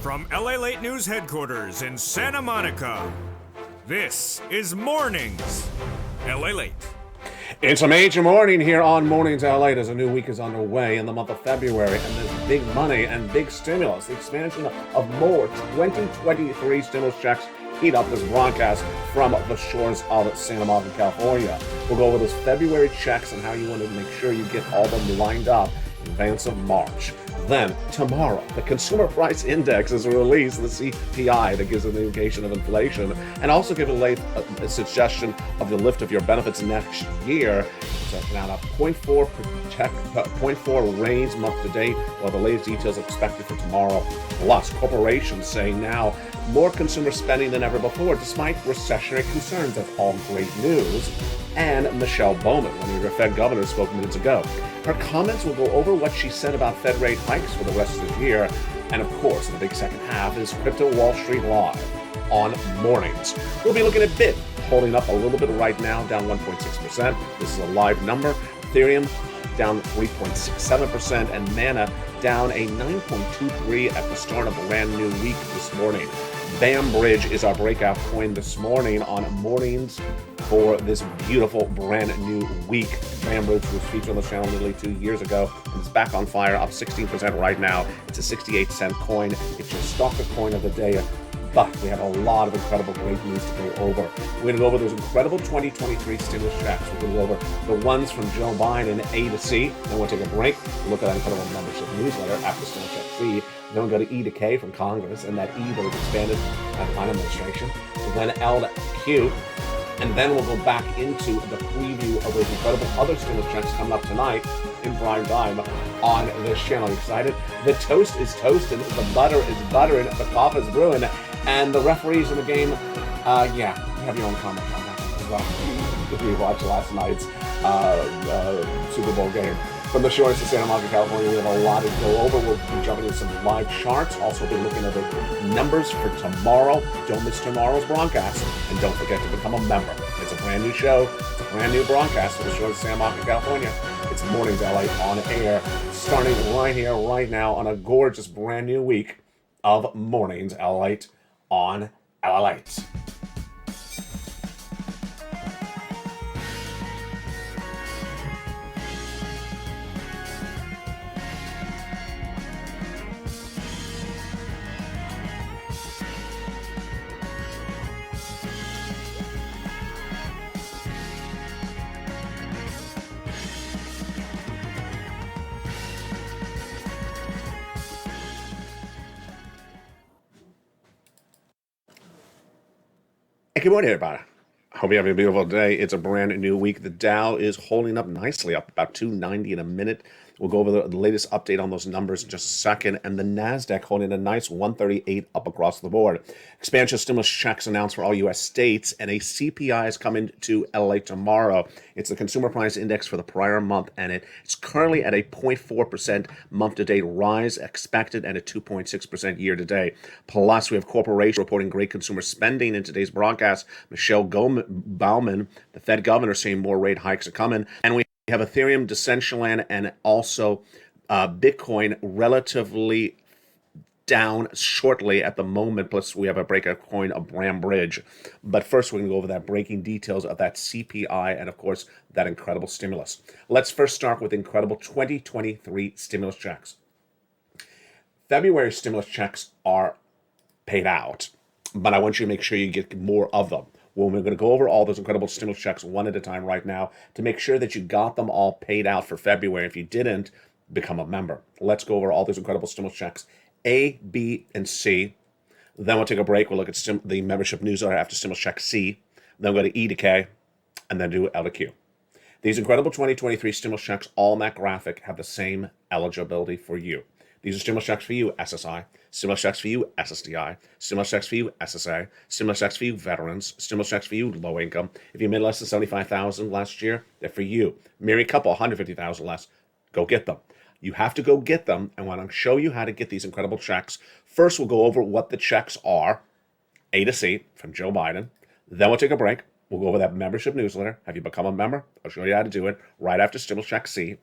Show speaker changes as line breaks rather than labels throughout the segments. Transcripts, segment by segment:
From LALATE News Headquarters in Santa Monica, this is Mornings LALATE.
It's a major morning here on Mornings LALATE as a new week is underway in the month of February, and there's big money and big stimulus. The expansion of more 2023 stimulus checks heat up this broadcast from the shores of Santa Monica, California. We'll go over those February checks and how you want to make sure you get all of them lined up in advance of March. Then, tomorrow, the Consumer Price Index is released, the CPI, that gives an indication of inflation, and also give a suggestion of the lift of your benefits next year. So now, a 0.4 raise month to date, while the latest details are expected for tomorrow. Plus, corporations saying now more consumer spending than ever before, despite recessionary concerns. That's all great news. And Michelle Bowman, one of your Fed governors, spoke minutes ago. Her comments will go over what she said about Fed rate hikes for the rest of the year. And of course, in the big second half is Crypto Wall Street Live on Mornings. We'll be looking at Bit, holding up a little bit right now, down 1.6%. This is a live number. Ethereum down 3.67%, and Mana down a 9.23 at the start of a brand new week this morning. Bam Bridge is our breakout coin this morning on Mornings for this beautiful brand new week. Bam Bridge was featured on the channel nearly 2 years ago, and it's back on fire, up 16% right now. It's a 68-cent coin. It's your stalker coin of the day. But we have a lot of incredible great news to go over. We're going to go over those incredible 2023 stimulus checks. We're going to go over the ones from Joe Biden, A to C. Then we'll take a break. We'll look at our incredible membership newsletter after Stimulus Check C. Then we'll go to E to K from Congress, and that E that was expanded by the Biden administration. Then L to Q. And then we'll go back into the preview of those incredible other stimulus checks coming up tonight in prime time on this channel. You excited? The toast is toasting, the butter is buttering, the coffee is brewing, and the referees in the game, you have your own comment on that as well. If you watched last night's Super Bowl game. From the shores of Santa Monica, California, we have a lot to go over. We'll be jumping into some live charts. Also, be looking at the numbers for tomorrow. Don't miss tomorrow's broadcast. And don't forget to become a member. It's a brand new show. It's a brand new broadcast from the shores of Santa Monica, California. It's Mornings LA on air, starting right here, right now, on a gorgeous brand new week of Mornings LA on LALATE. Good morning, everybody. Hope you're having a beautiful day. It's a brand new week. The Dow is holding up nicely, up about 290 in a minute. We'll go over the latest update on those numbers in just a second. And the NASDAQ holding a nice 138 up across the board. Expansion stimulus checks announced for all U.S. states, and a CPI is coming to LA tomorrow. It's the Consumer Price Index for the prior month, and it's currently at a 0.4% month-to-date rise expected and a 2.6% year-to-date. Plus, we have corporations reporting great consumer spending in today's broadcast. Michelle Bowman, the Fed governor, saying more rate hikes are coming. And we have Ethereum, Decentraland, and also Bitcoin relatively down shortly at the moment. Plus, we have a breakout coin of Bam Bridge. But first, we're going to go over that breaking details of that CPI and, of course, that incredible stimulus. Let's first start with incredible 2023 stimulus checks. February stimulus checks are paid out, but I want you to make sure you get more of them. Well, we're going to go over all those incredible stimulus checks one at a time right now to make sure that you got them all paid out for February. If you didn't, become a member. Let's go over all those incredible stimulus checks, A, B, and C. Then we'll take a break. We'll look at the membership newsletter after stimulus check C. Then we'll go to E to K, and then do L to Q. These incredible 2023 stimulus checks, all in that graphic, have the same eligibility for you. These are stimulus checks for you, SSI. Stimulus checks for you, SSDI. Stimulus checks for you, SSA. Stimulus checks for you, veterans. Stimulus checks for you, low income. If you made less than $75,000 last year, they're for you. Married couple, $150,000 less. Go get them. You have to go get them, and when I show you how to get these incredible checks, first we'll go over what the checks are, A to C from Joe Biden. Then we'll take a break. We'll go over that membership newsletter. Have you become a member? I'll show you how to do it right after stimulus check C.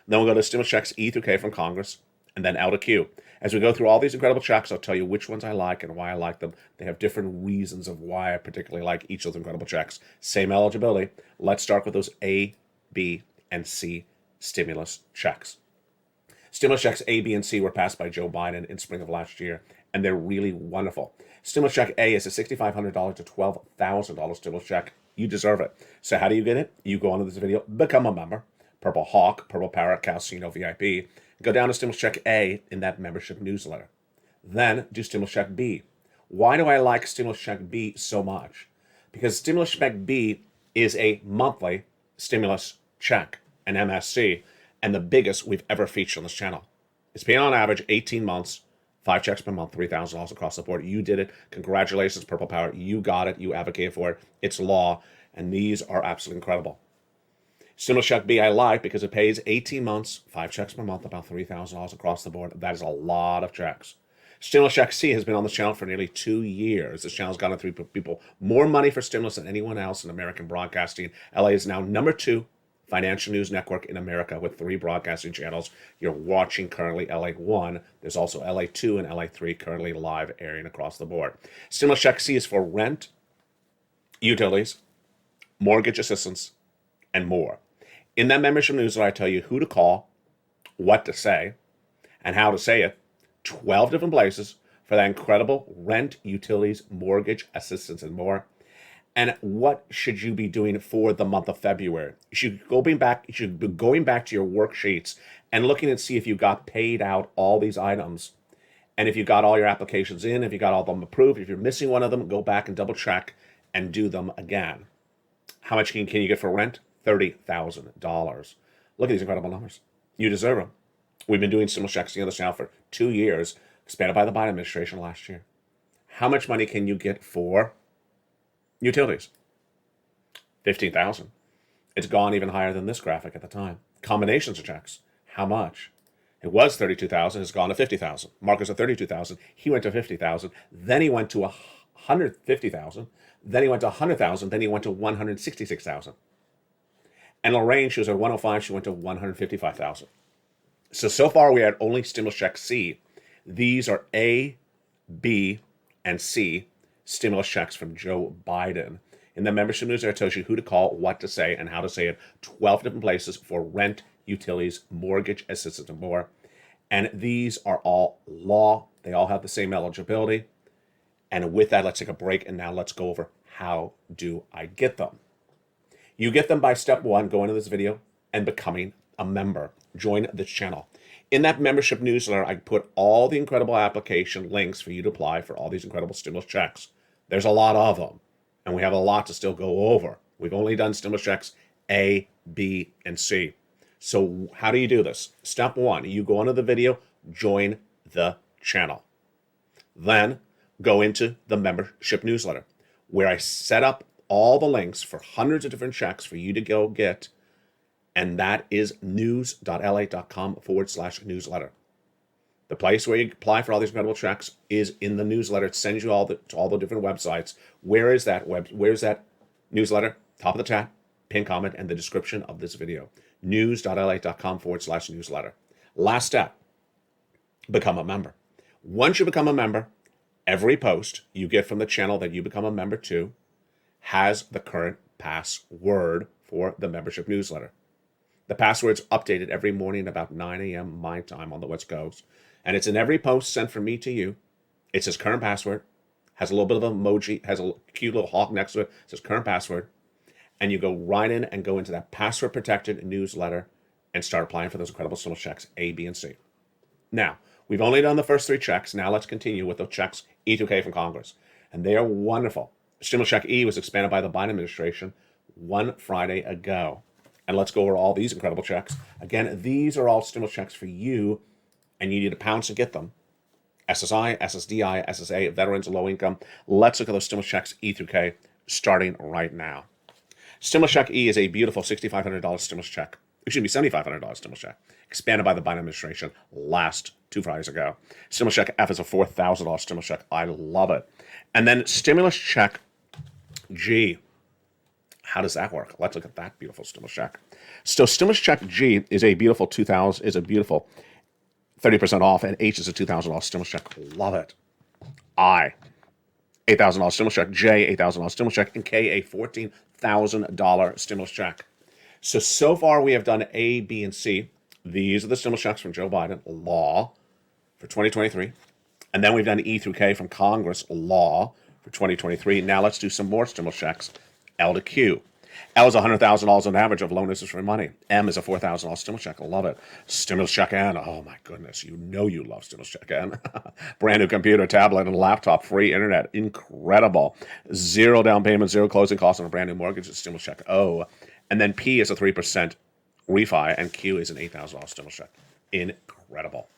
Then we'll go to stimulus checks E through K from Congress. and then L to Q. As we go through all these incredible checks, I'll tell you which ones I like and why I like them. They have different reasons of why I particularly like each of those incredible checks. Same eligibility. Let's start with those A, B, and C stimulus checks. Stimulus checks A, B, and C were passed by Joe Biden in spring of last year, and they're really wonderful. Stimulus check A is a $6,500 to $12,000 stimulus check. You deserve it. So how do you get it? You go onto this video, become a member. Purple Hawk, Purple Parrot, Calcino VIP. Go down to Stimulus Check A in that membership newsletter. Then do Stimulus Check B. Why do I like Stimulus Check B so much? Because Stimulus Check B is a monthly stimulus check, an MSC, and the biggest we've ever featured on this channel. It's paying on average 18 months, 5 checks per month, $3,000 across the board. You did it. Congratulations, Purple Power. You got it. You advocated for it. It's law, and these are absolutely incredible. Stimulus Check B I like because it pays 18 months, 5 checks per month, about $3,000 across the board. That is a lot of checks. Stimulus Check C has been on the channel for nearly 2 years. This channel's gotten through people more money for stimulus than anyone else in American broadcasting. LA is now number 2 financial news network in America with 3 broadcasting channels. You're watching currently LA1. There's also LA2 and LA3 currently live airing across the board. Stimulus Check C is for rent, utilities, mortgage assistance, and more. In that membership newsletter, I tell you who to call, what to say, and how to say it. 12 different places for that incredible rent, utilities, mortgage assistance, and more. And what should you be doing for the month of February? You should be going back to your worksheets and looking and see if you got paid out all these items. And if you got all your applications in, if you got all of them approved, if you're missing one of them, go back and double check and do them again. How much can you get for rent? $30,000. Look at these incredible numbers. You deserve them. We've been doing stimulus checks on this channel for 2 years, expanded by the Biden administration last year. How much money can you get for utilities? $15,000. It's gone even higher than this graphic at the time. Combinations of checks. How much? It was $32,000. It's gone to $50,000. Marcus at $32,000. He went to $50,000. Then he went to $150,000. Then he went to $100,000. Then he went to $166,000. And Lorraine, she was at 105, she went to 155,000. So far we had only stimulus check C. These are A, B, and C stimulus checks from Joe Biden. In the membership newsletter, it tells you who to call, what to say, and how to say it. 12 different places for rent, utilities, mortgage assistance, and more. And these are all law. They all have the same eligibility. And with that, let's take a break, and now let's go over how do I get them. You get them by step 1, going to this video and becoming a member. Join this channel. In that membership newsletter, I put all the incredible application links for you to apply for all these incredible stimulus checks. There's a lot of them, and we have a lot to still go over. We've only done stimulus checks A, B, and C. So how do you do this? Step 1, you go into the video, join the channel. Then go into the membership newsletter, where I set up all the links for hundreds of different checks for you to go get. And that is news.lalate.com/newsletter. The place where you apply for all these incredible checks is in the newsletter. It sends you to all the different websites. Where's that newsletter? Top of the chat, pin comment, and the description of this video. news.lalate.com/newsletter. Last step, become a member. Once you become a member, every post you get from the channel that you become a member to has the current password for the membership newsletter. The password's updated every morning about 9 a.m. my time on the West Coast. And it's in every post sent from me to you. It says current password, has a little bit of emoji, has a cute little hawk next to it, says current password. And you go right in and go into that password protected newsletter and start applying for those incredible stimulus checks A, B, and C. Now, we've only done the first 3 checks. Now let's continue with the checks E through K from Congress. And they are wonderful. Stimulus check E was expanded by the Biden administration 1 Friday ago. And let's go over all these incredible checks. Again, these are all stimulus checks for you, and you need to pounce to get them. SSI, SSDI, SSA, veterans, low income. Let's look at those stimulus checks E through K, starting right now. Stimulus check E is a beautiful $6,500 stimulus check. Excuse me, $7,500 stimulus check, expanded by the Biden administration last 2 Fridays ago. Stimulus check F is a $4,000 stimulus check. I love it. And then stimulus check G. How does that work? Let's look at that beautiful stimulus check. So stimulus check G is a beautiful 30% off, and H is a $2,000 stimulus check. Love it. I, $8,000 stimulus check. J, $8,000 stimulus check. And K, a $14,000 stimulus check. So far we have done A, B, and C. These are the stimulus checks from Joe Biden, law, for 2023. And then we've done E through K from Congress, law, for 2023. Now let's do some more stimulus checks, L to Q. L is $100,000 on average of loan interest free money. M is a $4,000 stimulus check. I love it. Stimulus check N. Oh my goodness, you know you love stimulus check N. Brand new computer, tablet, and laptop, free internet. Incredible. Zero down payment, zero closing costs on a brand new mortgage. Stimulus check O. And then P is a 3% refi, and Q is an $8,000 stimulus check. Incredible.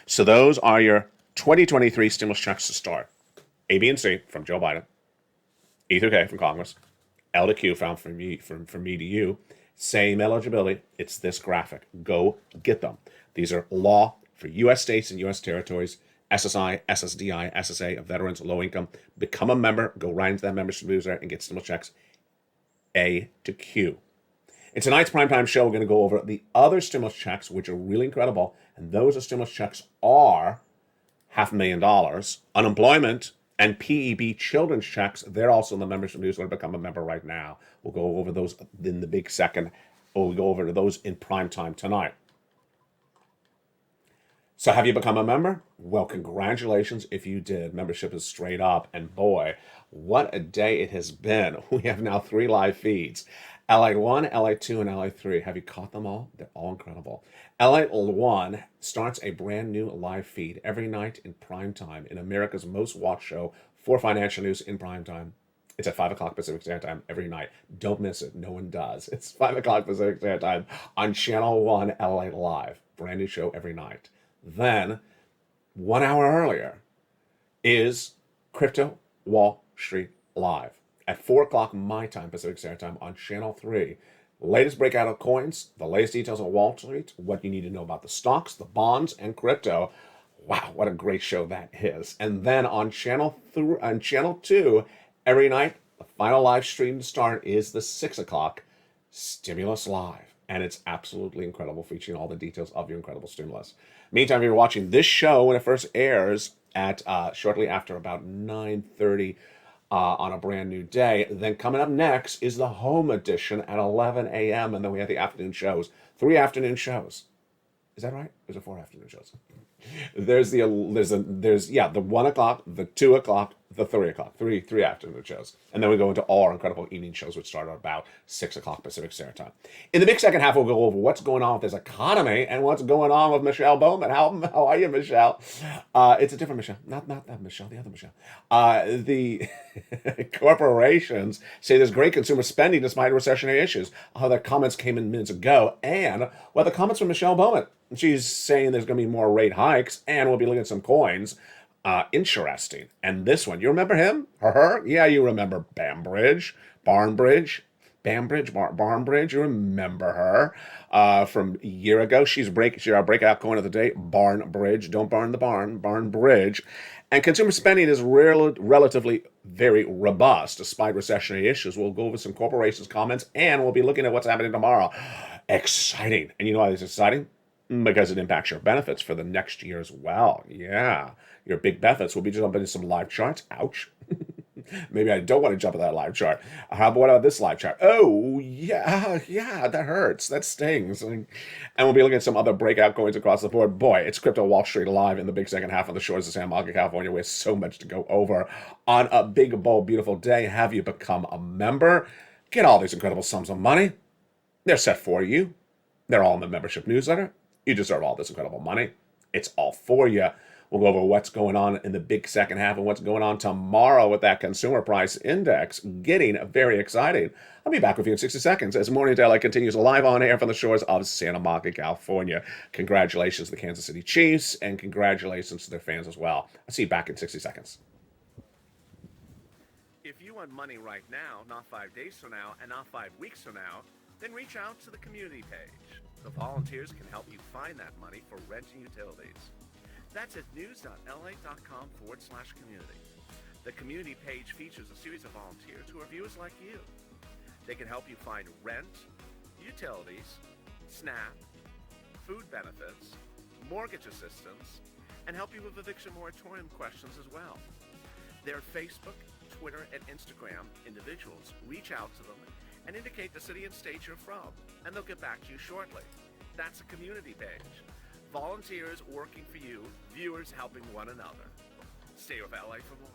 So those are your 2023 stimulus checks to start. A, B, and C from Joe Biden. E through K from Congress. L to Q found from me to you. Same eligibility. It's this graphic. Go get them. These are law for U.S. states and U.S. territories, SSI, SSDI, SSA, veterans, low income. Become a member. Go right into that membership newsletter and get stimulus checks A to Q. In tonight's primetime show, we're going to go over the other stimulus checks, which are really incredible. And those stimulus checks are $500,000. Unemployment and PEB children's checks, they're also in the membership newsletter. Become a member right now. We'll go over those in the big second. We'll go over those in prime time tonight. So have you become a member? Well, congratulations if you did. Membership is straight up. And boy, what a day it has been. We have now 3 live feeds. LATE 1, LATE 2, and LATE 3. Have you caught them all? They're all incredible. LATE 1 starts a brand new live feed every night in prime time in America's most watched show for financial news in prime time. It's at 5 o'clock Pacific Standard Time every night. Don't miss it. No one does. It's 5 o'clock Pacific Standard Time on Channel 1 LATE Live. Brand new show every night. Then, 1 hour earlier, is Crypto Wall Street Live at 4 o'clock my time, Pacific Standard Time, on Channel 3. Latest breakout of coins, the latest details on Wall Street, what you need to know about the stocks, the bonds, and crypto. Wow, what a great show that is. And then on Channel 2, every night, the final live stream to start is the 6 o'clock Stimulus Live. And it's absolutely incredible, featuring all the details of your incredible stimulus. Meantime, if you're watching this show when it first airs at shortly after about 9:30 on a brand new day, then coming up next is the home edition at 11 a.m. And then we have the afternoon shows. 3 afternoon shows. Is that right? There's 4 afternoon shows. There's the 1 o'clock, the 2 o'clock, the 3 o'clock, three afternoon shows. And then we go into all our incredible evening shows, which start at about 6 o'clock Pacific Standard Time. In the big second half, we'll go over what's going on with this economy and what's going on with Michelle Bowman. How are you, Michelle? It's a different Michelle. Not that Michelle, the other Michelle. The corporations say there's great consumer spending despite recessionary issues. How their comments came in minutes ago. And the comments from Michelle Bowman. She's saying there's going to be more rate hikes, and we'll be looking at some coins. Interesting. And this one, you remember him? Her? Yeah, you remember Barnbridge. You remember her from a year ago. She's our breakout coin of the day, Barnbridge. Don't burn the barn, Barnbridge. And consumer spending is relatively very robust despite recessionary issues. We'll go over some corporations' comments, and we'll be looking at what's happening tomorrow. Exciting. And you know why this is exciting? Because it impacts your benefits for the next year as well. Yeah. Your big benefits. We'll be jumping into some live charts. Ouch. Maybe I don't want to jump at that live chart. What about this live chart? Oh, yeah, that hurts. That stings. And we'll be looking at some other breakout coins across the board. Boy, it's Crypto Wall Street Live in the big second half of the shores of San Marcos, California. We have so much to go over on a big, bold, beautiful day. Have you become a member? Get all these incredible sums of money. They're set for you. They're all in the membership newsletter. You deserve all this incredible money. It's all for you. We'll go over what's going on in the big second half and what's going on tomorrow with that consumer price index. Getting very exciting. I'll be back with you in 60 seconds as Morning Daylight continues live on air from the shores of Santa Monica, California. Congratulations to the Kansas City Chiefs, and congratulations to their fans as well. I'll see you back in 60 seconds.
If you want money right now, not 5 days from now, and not 5 weeks from now, then reach out to the community page. The volunteers can help you find that money for rent and utilities. That's at news.la.com/community. The community page features a series of volunteers who are viewers like you. They can help you find rent, utilities, SNAP, food benefits, mortgage assistance, and help you with eviction moratorium questions as well. Their Facebook, Twitter, and Instagram individuals reach out to them and indicate the city and state you're from, and they'll get back to you shortly. That's a community page. Volunteers working for you, viewers helping one another. Stay with LA for more.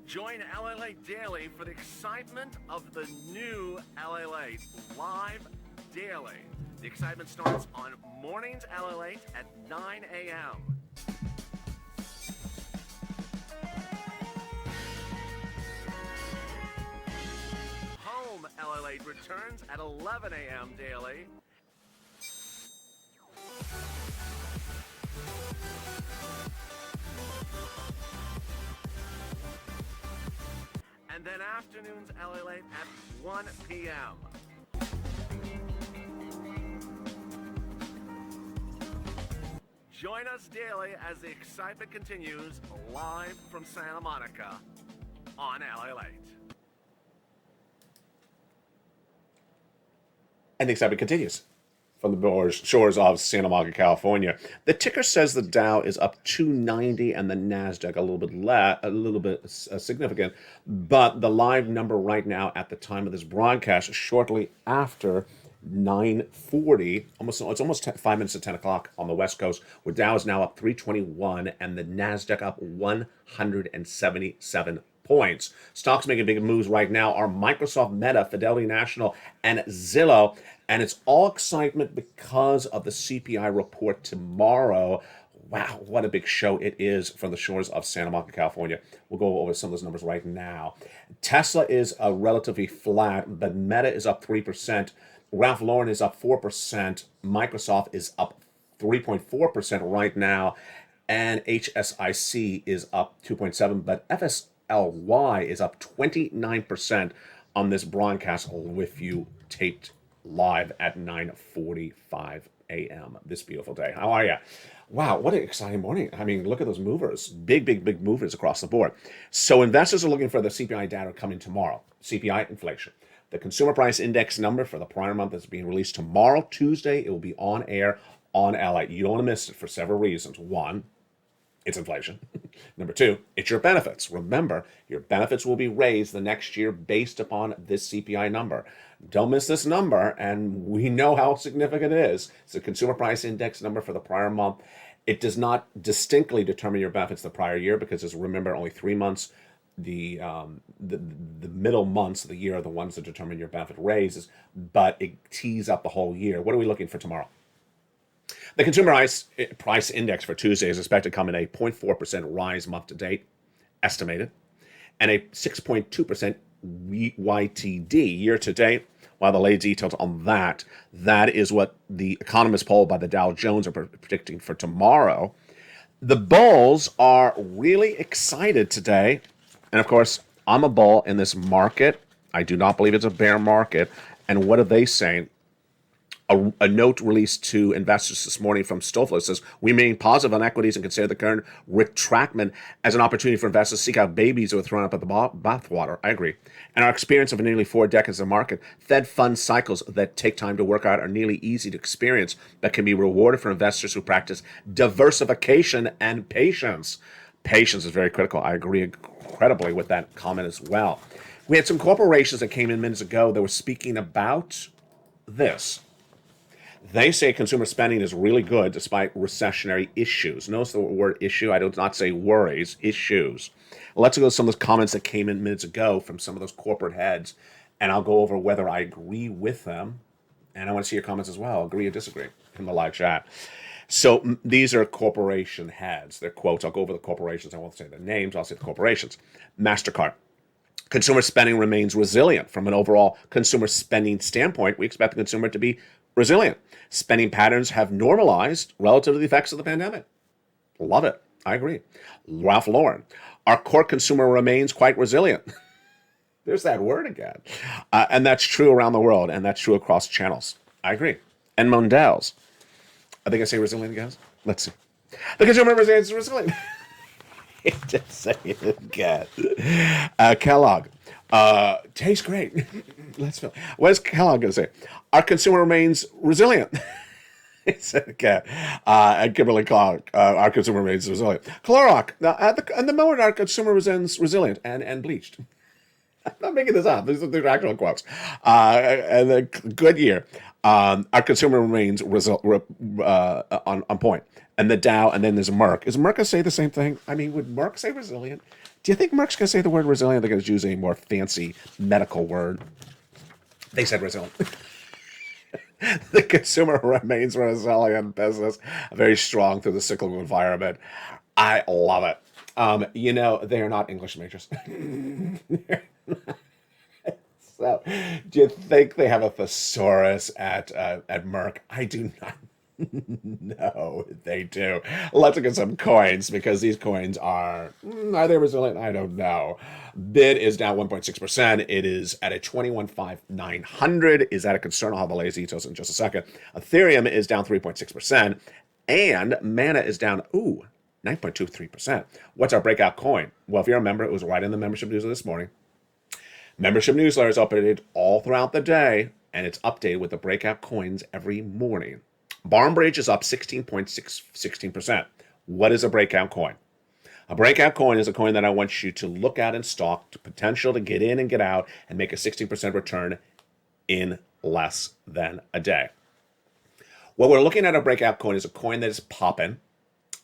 Join LALATE Daily for the excitement of the new LALATE live daily. The excitement starts on mornings LALATE at 9 a.m. Home LALATE returns at 11 a.m. daily. And then afternoons LALATE at 1 p.m. Join us daily as the excitement continues live from Santa Monica on LALATE.
And the excitement continues from the shores of Santa Monica, California. The ticker says the Dow is up 290 and the Nasdaq a little bit significant, but the live number right now at the time of this broadcast, shortly after 9:40, it's almost 5 minutes to 10 o'clock on the West Coast, where Dow is now up 321 and the Nasdaq up 177 points. Stocks making big moves right now are Microsoft, Meta, Fidelity National, and Zillow. And it's all excitement because of the CPI report tomorrow. Wow, what a big show it is from the shores of Santa Monica, California. We'll go over some of those numbers right now. Tesla is relatively flat, but Meta is up 3%. Ralph Lauren is up 4%. Microsoft is up 3.4% right now. And HSIC is up 2.7%, but FSLY is up 29% on this broadcast with you taped live at 9:45 a.m. this beautiful day. How are you? Wow, what an exciting morning. I mean, look at those movers. Big movers across the board. So investors are looking for the CPI data coming tomorrow. CPI inflation. The consumer price index number for the prior month is being released tomorrow, Tuesday. It will be on air on LA. You don't want to miss it for several reasons. One, it's inflation. Number two, it's your benefits. Remember, your benefits will be raised the next year based upon this CPI number. Don't miss this number, and we know how significant it is. It's the consumer price index number for the prior month. It does not distinctly determine your benefits the prior year because, as remember, only 3 months, the middle months of the year are the ones that determine your benefit raises, but it tees up the whole year. What are we looking for tomorrow? The consumer price index for Tuesday is expected to come in a 0.4% rise month to date, estimated, and a 6.2% YTD year to date. While the latest details on that is what the economist poll by the Dow Jones are predicting for tomorrow. The bulls are really excited today. And of course, I'm a bull in this market. I do not believe it's a bear market. And what are they saying? A note released to investors this morning from Stofler says, we remain positive on equities and consider the current retractment as an opportunity for investors to seek out babies who are thrown up at the bathwater. I agree. And our experience of nearly 4 decades of market, Fed fund cycles that take time to work out are nearly easy to experience, but can be rewarded for investors who practice diversification and patience. Patience is very critical. I agree incredibly with that comment as well. We had some corporations that came in minutes ago that were speaking about this. They say consumer spending is really good despite recessionary issues. Notice the word issue. I do not say worries, issues. Let's go to some of those comments that came in minutes ago from some of those corporate heads, and I'll go over whether I agree with them. And I want to see your comments as well. Agree or disagree in the live chat. So these are corporation heads. They're quotes. I'll go over the corporations. I won't say the names. I'll say the corporations. MasterCard. Consumer spending remains resilient. From an overall consumer spending standpoint, we expect the consumer to be resilient. Spending patterns have normalized relative to the effects of the pandemic. Love it. I agree. Ralph Lauren. Our core consumer remains quite resilient. There's that word again. And that's true around the world, and that's true across channels. I agree. And Mondel's. I think I say resilient, guys. Let's see. The consumer remains resilient. Just say it again. Kellogg. Tastes great. Let's feel. What is Kellogg going to say? Our consumer remains resilient. He said, okay. And Kimberly Clark, our consumer remains resilient. Clorox, now, at the moment, our consumer remains resilient and bleached. I'm not making this up. These are actual quotes. And then Goodyear, our consumer remains on point. And the Dow, and then there's Merck. Is Merck going to say the same thing? I mean, would Merck say resilient? Do you think Merck's going to say the word resilient? They're going to use a more fancy medical word. They said resilient. The consumer remains resilient business, very strong through the cyclical environment. I love it. They are not English majors. So, do you think they have a thesaurus at Merck? I do not. No, they do. Let's look at some coins because these coins are they resilient? I don't know. Bid is down 1.6%. It is at a 21,500. Is that a concern? I'll have the latest details in just a second. Ethereum is down 3.6%, and Mana is down 9.23%. What's our breakout coin? Well, if you remember, it was right in the membership news of this morning. Membership newsletter is updated all throughout the day, and it's updated with the breakout coins every morning. Barnbridge is up 16%. What is a breakout coin? A breakout coin is a coin that I want you to look at and stock to potential to get in and get out and make a 16% return in less than a day. What we're looking at a breakout coin is a coin that is popping,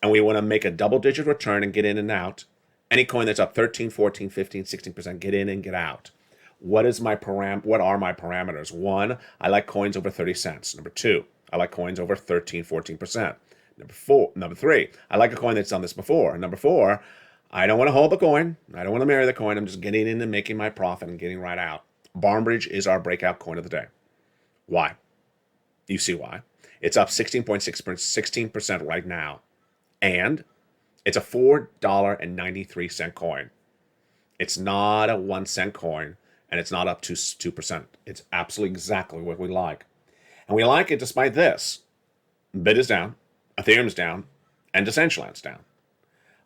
and we want to make a double-digit return and get in and out. Any coin that's up 13, 14, 15, 16%, get in and get out. What are my parameters? 1, I like coins over 30 cents. Number 2, I like coins over 13, 14%. Number 3, I like a coin that's done this before. Number 4, I don't want to hold the coin. I don't want to marry the coin. I'm just getting in and making my profit and getting right out. Barnbridge is our breakout coin of the day. Why? You see why. It's up 16% right now. And it's a $4.93 coin. It's not a 1 cent coin, and it's not up to 2%. It's absolutely exactly what we like. And we like it despite this. Bid is down, Ethereum's down, and Decentraland's down.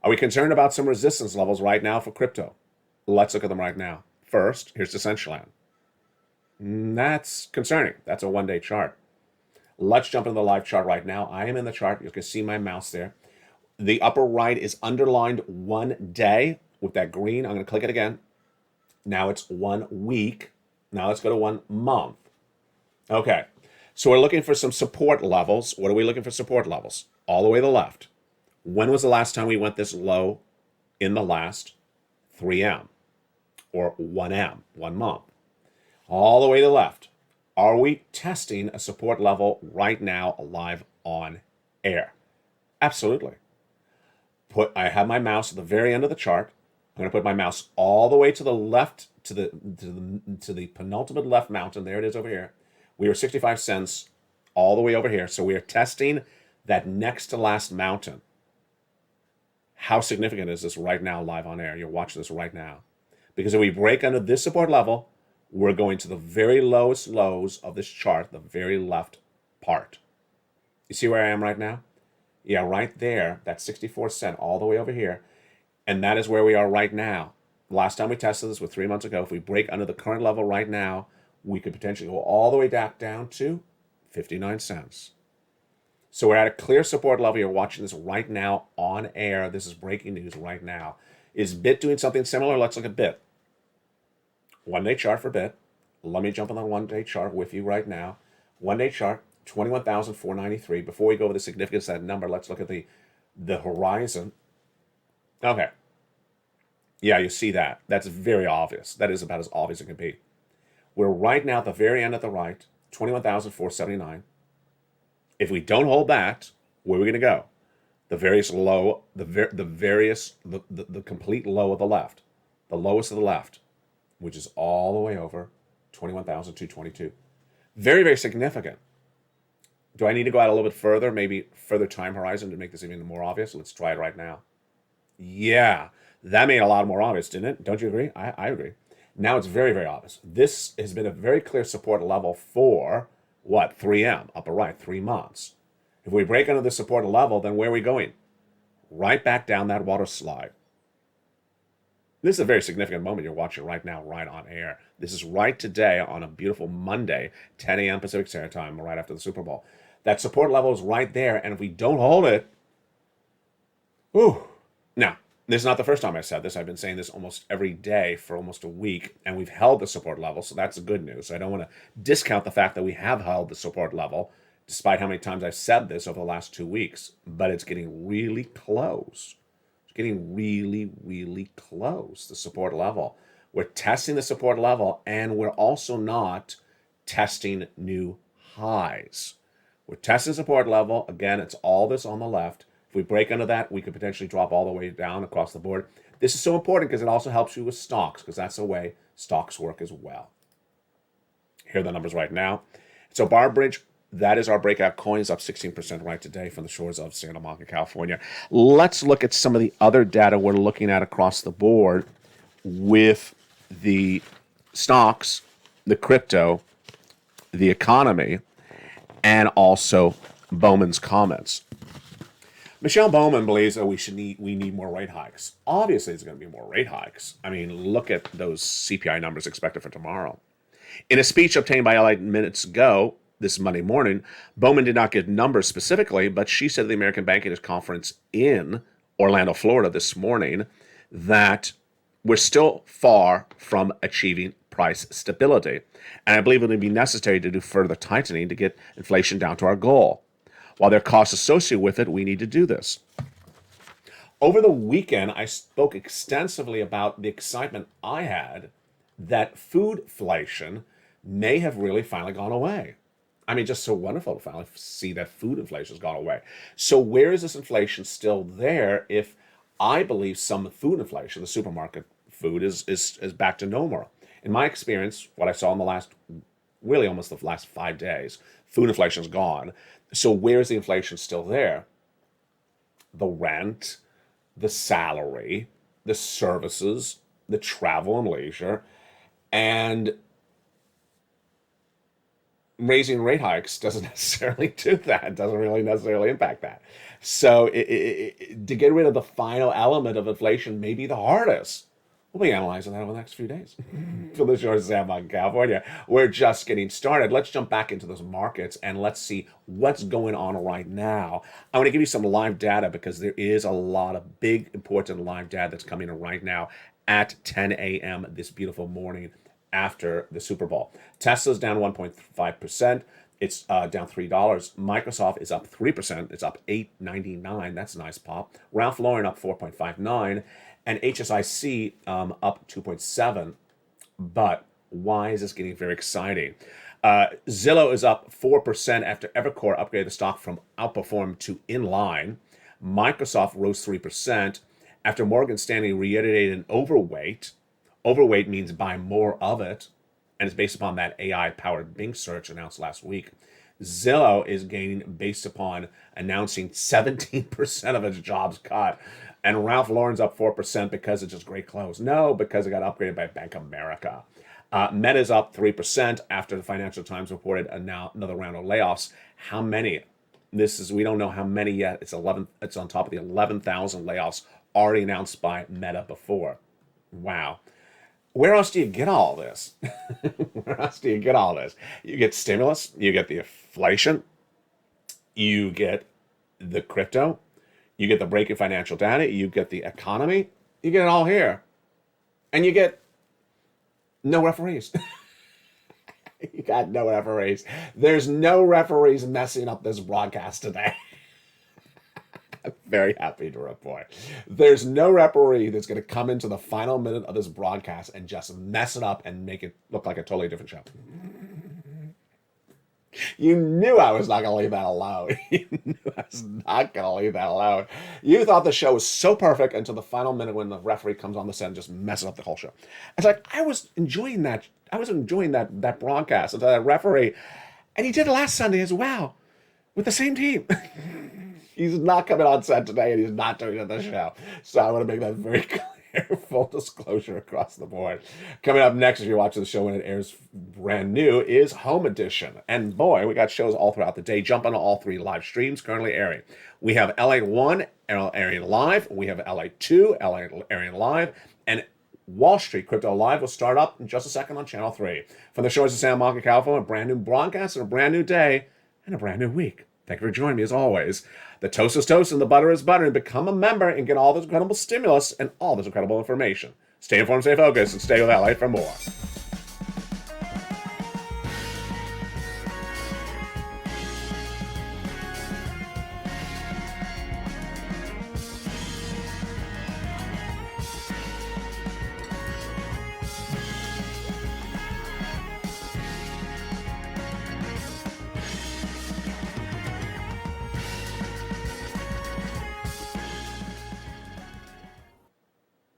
Are we concerned about some resistance levels right now for crypto? Let's look at them right now. First, here's Decentraland. That's concerning. That's a one-day chart. Let's jump into the live chart right now. I am in the chart. You can see my mouse there. The upper right is underlined 1 day with that green. I'm going to click it again. Now it's 1 week. Now let's go to 1 month. Okay. So we're looking for some support levels. What are we looking for support levels? All the way to the left. When was the last time we went this low in the last 3M or 1M, 1 month? All the way to the left. Are we testing a support level right now live on air? Absolutely. I have my mouse at the very end of the chart. I'm going to put my mouse all the way to the left, to the penultimate left mountain. There it is over here. We were 65 cents all the way over here. So we are testing that next to last mountain. How significant is this right now live on air? You're watching this right now. Because if we break under this support level, we're going to the very lowest lows of this chart, the very left part. You see where I am right now? Yeah, right there, that's 64 cents all the way over here. And that is where we are right now. Last time we tested this was 3 months ago. If we break under the current level right now, we could potentially go all the way down to 59 cents. So we're at a clear support level. You're watching this right now on air. This is breaking news right now. Is BIT doing something similar? Let's look at BIT. 1 day chart for BIT. Let me jump on the 1 day chart with you right now. 1 day chart, 21,493. Before we go over the significance of that number, let's look at the horizon. Okay. Yeah, you see that. That's very obvious. That is about as obvious as it can be. We're right now at the very end at the right, 21,479. If we don't hold that, where are we going to go? The various low, the complete low of the left, the lowest of the left, which is all the way over 21,222. Very, very significant. Do I need to go out a little bit further, maybe further time horizon to make this even more obvious? Let's try it right now. Yeah, that made it a lot more obvious, didn't it? Don't you agree? I agree. Now it's very, very obvious. This has been a very clear support level for, what, 3M, upper right, 3 months. If we break under the support level, then where are we going? Right back down that water slide. This is a very significant moment you're watching right now, right on air. This is right today on a beautiful Monday, 10 a.m. Pacific Standard Time, right after the Super Bowl. That support level is right there, and if we don't hold it, whew. Now, this is not the first time I said this. I've been saying this almost every day for almost a week, and we've held the support level, so that's the good news. I don't want to discount the fact that we have held the support level, despite how many times I've said this over the last 2 weeks, but it's getting really close. It's getting really, really close, the support level. We're testing the support level, and we're also not testing new highs. We're testing support level. Again, it's all this on the left. If we break under that, we could potentially drop all the way down across the board. This is so important because it also helps you with stocks, because that's the way stocks work as well. Here are the numbers right now. So Bar Bridge, that is our breakout coin, is up 16% right today from the shores of Santa Monica, California. Let's look at some of the other data we're looking at across the board with the stocks, the crypto, the economy, and also Bowman's comments. Michelle Bowman believes that we need more rate hikes. Obviously, there's going to be more rate hikes. I mean, look at those CPI numbers expected for tomorrow. In a speech obtained by LALATE minutes ago, this Monday morning, Bowman did not give numbers specifically, but she said at the American Bankers Conference in Orlando, Florida this morning that we're still far from achieving price stability. And I believe it will be necessary to do further tightening to get inflation down to our goal. While there are costs associated with it, we need to do this. Over the weekend, I spoke extensively about the excitement I had that food inflation may have really finally gone away. I mean, just so wonderful to finally see that food inflation has gone away. So where is this inflation still there if I believe some food inflation, the supermarket food, is back to normal? In my experience, what I saw in the last, really almost the last 5 days, food inflation is gone. So where is the inflation still there? The rent, the salary, the services, the travel and leisure, and raising rate hikes doesn't necessarily do that. It doesn't really necessarily impact that. So to get rid of the final element of inflation may be the hardest. We'll be analyzing that over the next few days. For the shores of Santa Monica, California, we're just getting started. Let's jump back into those markets and let's see what's going on right now. I want to give you some live data because there is a lot of big, important live data that's coming in right now at 10 a.m. this beautiful morning after the Super Bowl. Tesla's down 1.5%. It's down $3. Microsoft is up 3%. It's up $8.99. That's a nice pop. Ralph Lauren up 4.59%. And HSIC up 2.7%. But why is this getting very exciting? Zillow is up 4% after Evercore upgraded the stock from outperform to inline. Microsoft rose 3% after Morgan Stanley reiterated an overweight. Overweight means buy more of it, and it's based upon that AI-powered Bing search announced last week. Zillow is gaining based upon announcing 17% of its jobs cut. And Ralph Lauren's up 4% because it's just great clothes. No, because it got upgraded by Bank of America. Meta's up 3% after the Financial Times reported another round of layoffs. How many? We don't know how many yet. It's on top of the 11,000 layoffs already announced by Meta before. Wow. Where else do you get all this? Where else do you get all this? You get stimulus, you get the inflation, you get the crypto, you get the breaking financial data, you get the economy, you get it all here. And you get no referees. You got no referees. There's no referees messing up this broadcast today. I'm very happy to report. There's no referee that's going to come into the final minute of this broadcast and just mess it up and make it look like a totally different show. You knew I was not going to leave that alone. You knew I was not going to leave that alone. You thought the show was so perfect until the final minute when the referee comes on the set and just messes up the whole show. It's like, I was enjoying that. I was enjoying that broadcast until that referee, and he did it last Sunday as well with the same team. He's not coming on set today, and he's not doing it on the show. So I want to make that very clear, full disclosure across the board. Coming up next, if you're watching the show when it airs brand new, is Home Edition. And boy, we got shows all throughout the day. Jump on all 3 live streams currently airing. We have LA 1 airing live. We have LA 2 airing live. And Wall Street Crypto Live will start up in just a second on Channel 3. From the shores of Santa Monica, California, a brand new broadcast and a brand new day and a brand new week. Thank you for joining me as always. The toast is toast and the butter is butter. And become a member and get all this incredible stimulus and all this incredible information. Stay informed, stay focused, and stay with LA for more.